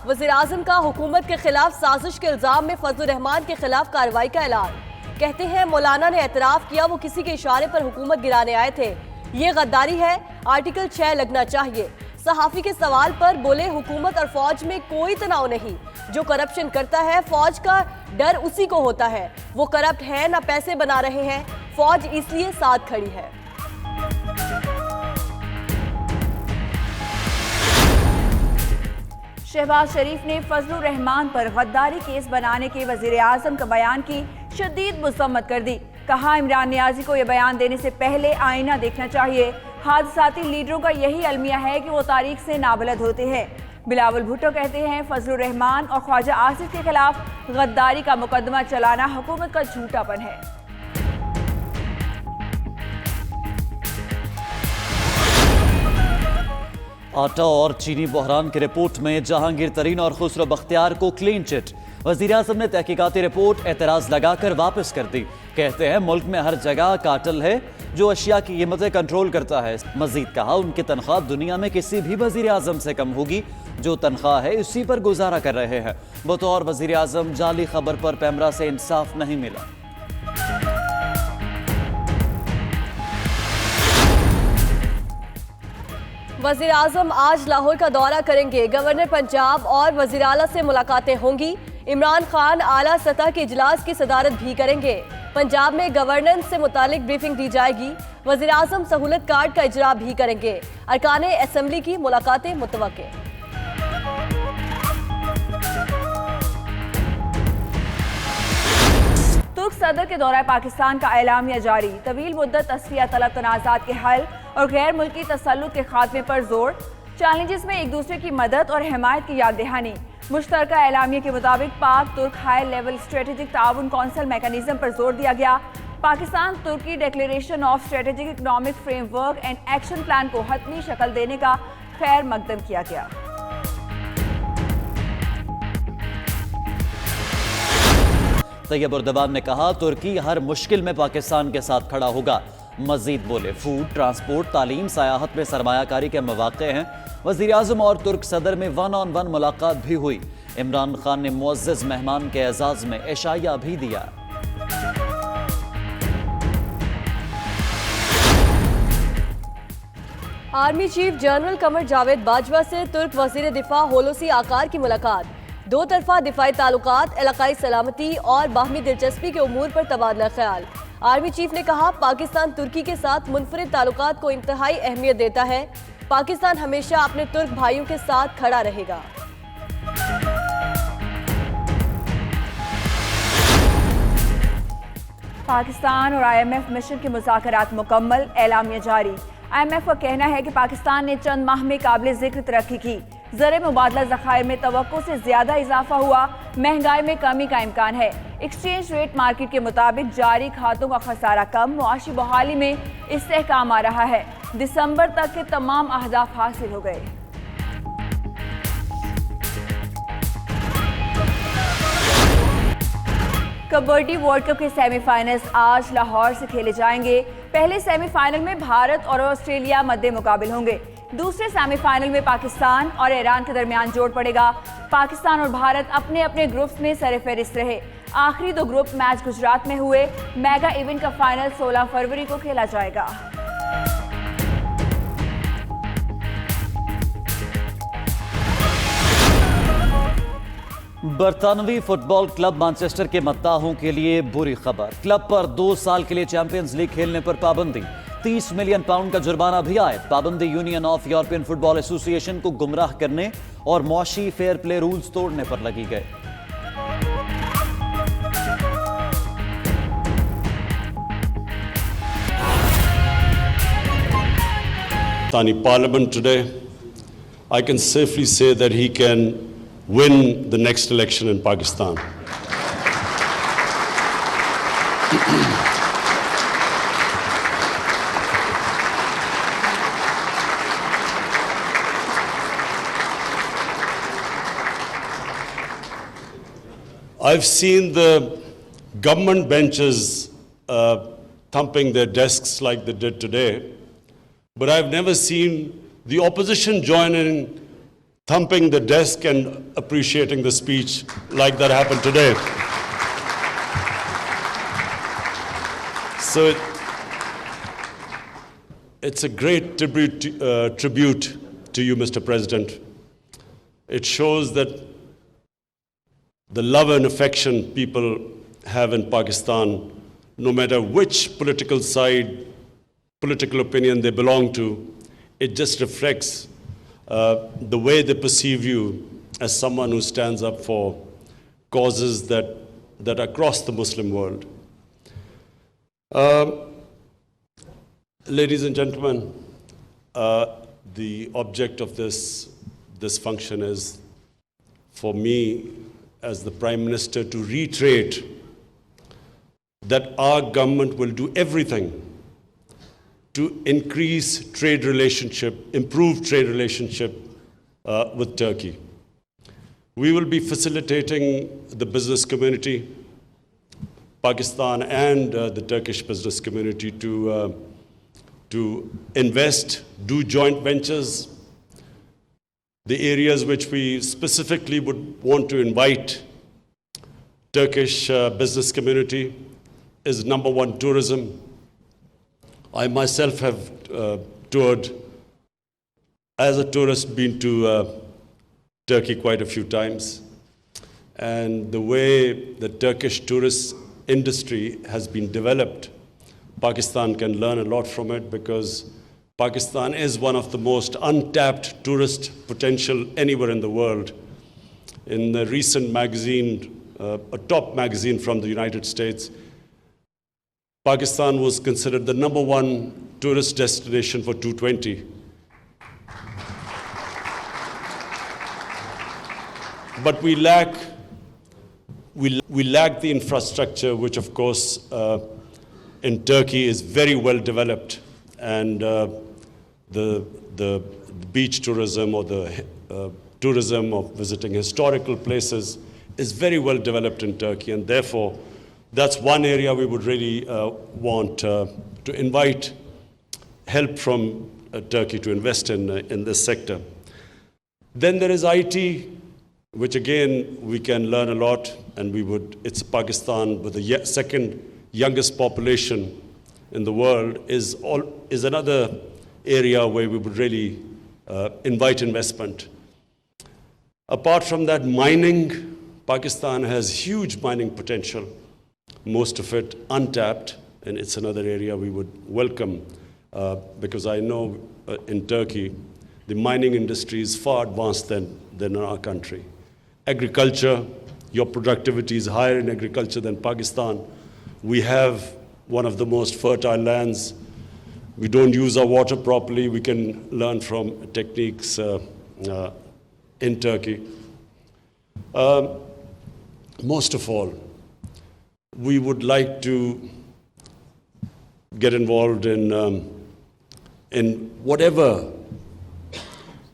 वज़ीर आज़म का हुकूमत के खिलाफ साजिश के इल्जाम में फजलुर रहमान के खिलाफ कार्रवाई का ऐलान। कहते हैं मौलाना ने एतराफ़ किया वो किसी के इशारे पर हुकूमत गिराने आए थे, ये गद्दारी है, आर्टिकल 6 लगना चाहिए। सहाफ़ी के सवाल पर बोले हुकूमत और फौज में कोई तनाव नहीं, जो करप्शन करता है फौज का डर उसी को होता है, वो करप्ट है ना पैसे बना रहे हैं, फौज इसलिए साथ खड़ी है। शहबाज शरीफ ने फजलुर रहमान पर गद्दारी केस बनाने के वजीर आजम का बयान की शदीद मुसम्मत कर दी। कहा इमरान नियाजी को यह बयान देने से पहले आईना देखना चाहिए। हादसाती लीडरों का यही अलमिया है कि वो तारीख से नाबलद होते हैं। बिलावल भुट्टो कहते हैं फजलुर रहमान और ख्वाजा आसिफ के खिलाफ गद्दारी का मुकदमा चलाना हुकूमत का झूठापन है। आटा और चीनी बहरान की रिपोर्ट में जहांगीर तरीन और खुसरो बख्तियार को क्लीन चिट। वज़ीर आज़म ने तहकीकाती रिपोर्ट एतराज़ लगाकर वापस कर दी। कहते हैं मुल्क में हर जगह कार्टेल है जो अशिया की कीमतें कंट्रोल करता है। मजीद कहा उनकी तनख्वाह दुनिया में किसी भी वज़ीर आज़म से कम होगी, जो तनख्वाह है उसी पर गुजारा कर रहे हैं। बतौर वज़ीर आज़म जाली खबर पर पैमरा से इंसाफ नहीं मिला। वज़ीर आज़म आज लाहौर का दौरा करेंगे। गवर्नर पंजाब और वज़ीर आला से मुलाकातें होंगी। इमरान खान आला सतह के इजलास की सदारत भी करेंगे। पंजाब में गवर्नेंस से मुतालिक ब्रीफिंग दी जाएगी। वज़ीर आज़म सहूलत कार्ड का इजरा भी करेंगे। अरकाने असम्बली की मुलाकातें मुतवक्के। तुर्क सदर के दौरा पाकिस्तान का एलामिया जारी। तवील मुद्दत तस्फिया तलब तनाज़ात के हल और गैर मुल्की तसल्लुत के खात्मे पर जोर। चैलेंजेस में एक दूसरे की मदद और हिमायत की याद दहानी। मुश्तरका एलामिया के मुताबिक Pak Turk high level strategic ताउन कौंसल मैकेनिज्म पर जोर दिया गया। पाकिस्तान तुर्की declaration of strategic economic framework and action plan को हतमी शक्ल देने का खैर मकदम किया गया। तैयब उर्दवान ने कहा तुर्की हर मुश्किल में पाकिस्तान के साथ खड़ा होगा। मजीद बोले फूड, ट्रांसपोर्ट, तालीम, सयाहत में सरमायाकारी के मौके हैं। वज़ीर आज़म और तुर्क सदर में 1-on-1 मुलाकात भी हुई। इमरान खान ने मुअज़्ज़ज़ मेहमान के एजाज़ में इशाया भी दिया। Army chief general Qamar Javed Bajwa से तुर्क वज़ीर दिफा होलोसी आकार की मुलाकात। दो तरफा दिफाई ताल्लुकात, इलाकाई सलामती और बाहमी दिलचस्पी के उमूर पर तबादला ख्याल। आर्मी चीफ ने कहा पाकिस्तान तुर्की के साथ मुनफरिद ताल्लुकात को इंतहाई अहमियत देता है। पाकिस्तान हमेशा अपने तुर्क भाइयों के साथ खड़ा रहेगा। पाकिस्तान और IMF मिशन के मुज़ाकरात मुकम्मल, एलामिया जारी। IMF का कहना है कि पाकिस्तान ने चंद माह में काबिल जिक्र तरक्की की। ज़र मुबादला ज़खायर में तवक्को से ज़्यादा इजाफा हुआ। महंगाई में कमी का इम्कान है। एक्सचेंज रेट मार्केट के मुताबिक जारी खातों का खसारा कम, मुआशी बहाली में इस्तेहकाम आ रहा है। दिसंबर तक के तमाम अहदाफ हासिल हो गए। कबड्डी वर्ल्ड कप के सेमीफाइनल्स आज लाहौर से खेले जाएंगे। पहले सेमीफाइनल में भारत और ऑस्ट्रेलिया मद्दे मुकाबिल होंगे। दूसरे सेमीफाइनल में पाकिस्तान और ईरान के दरमियान जोड़ पड़ेगा। पाकिस्तान और भारत अपने अपने ग्रुप्स में सरफहरिस्त रहे। आखिरी दो ग्रुप मैच गुजरात में हुए। मेगा इवेंट का फाइनल 16 फरवरी को खेला जाएगा। बरतानवी फुटबॉल क्लब मैनचेस्टर के मद्दाहों के लिए बुरी खबर। क्लब पर 2 साल के लिए चैंपियंस लीग खेलने पर पाबंदी। 30 मिलियन पाउंड का जुर्माना भी आए। पाबंदी union of European football association को गुमराह करने और मुआशी फेयर प्ले रूल्स तोड़ने पर लगी गई। Parliament today, I can safely say that he can win the next election in Pakistan. I've seen the government benches thumping their desks like they did today, but I've never seen the opposition joining thumping the desk and appreciating the speech like that happened today. So it's a great tribute to you, Mr. President. It shows that the love and affection people have in Pakistan, no matter which political side, political opinion they belong to, it just reflects the way they perceive you as someone who stands up for causes that are across the Muslim world. Ladies and gentlemen, the object of this function is for me as the Prime Minister to reiterate that our government will do everything to increase trade relationship, improve trade relationship with Turkey. We will be facilitating the business community, Pakistan and the Turkish business community to invest, do joint ventures. The areas which we specifically would want to invite Turkish business community is number one, tourism. I myself have toured as a tourist, been to Turkey quite a few times. And the way the Turkish tourist industry has been developed, Pakistan can learn a lot from it because Pakistan is one of the most untapped tourist potential anywhere in the world. In the recent magazine, a top magazine from the United States, Pakistan was considered the number one tourist destination for 2020. But we lack the infrastructure, which of course in Turkey is very well developed, and the beach tourism or the tourism of visiting historical places is very well developed in Turkey, and therefore that's one area we would really want to invite help from Turkey to invest in this sector. Then there is IT, which again we can learn a lot, and it's Pakistan with the second youngest population in the world is another area where we would really invite investment. Apart from that, mining, Pakistan has huge mining potential, most of it untapped, and it's another area we would welcome because I know in Turkey, the mining industry is far advanced than in our country. Agriculture, your productivity is higher in agriculture than Pakistan. We have one of the most fertile lands. We don't use our water properly. We can learn from techniques in Turkey. Most of all, we would like to get involved in whatever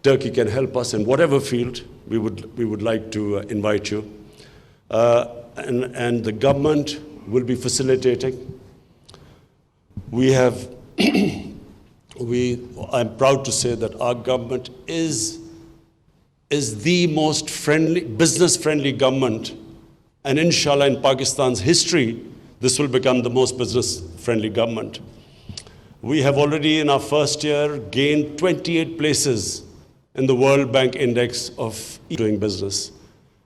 Turkey can help us in whatever field. We would like to invite you, and the government will be facilitating. I'm proud to say that our government is the most business-friendly government, and inshallah in Pakistan's history, this will become the most business-friendly government. We have already in our first year gained 28 places in the World Bank Index of doing business.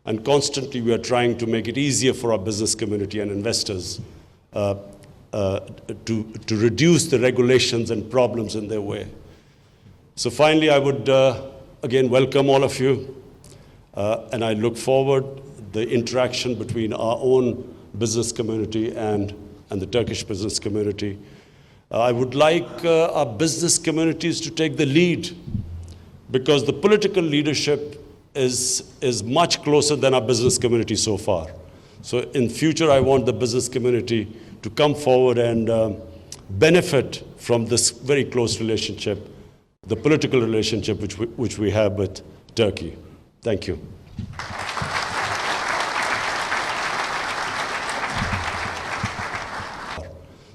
And constantly we are trying to make it easier for our business community and investors to reduce the regulations and problems in their way. So finally, I would again welcome all of you, and I look forward the interaction between our own business community and the Turkish business community. I would like our business communities to take the lead, because the political leadership is much closer than our business community so far. So in future, I want the business community to come forward and benefit from this very close relationship, the political relationship which we have with Turkey. Thank you.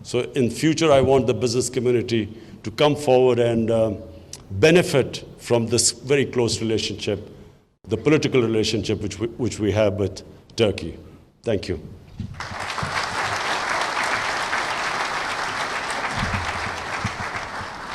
So in future, I want the business community to come forward and benefit from this very close relationship, the political relationship which we have with Turkey. Thank you.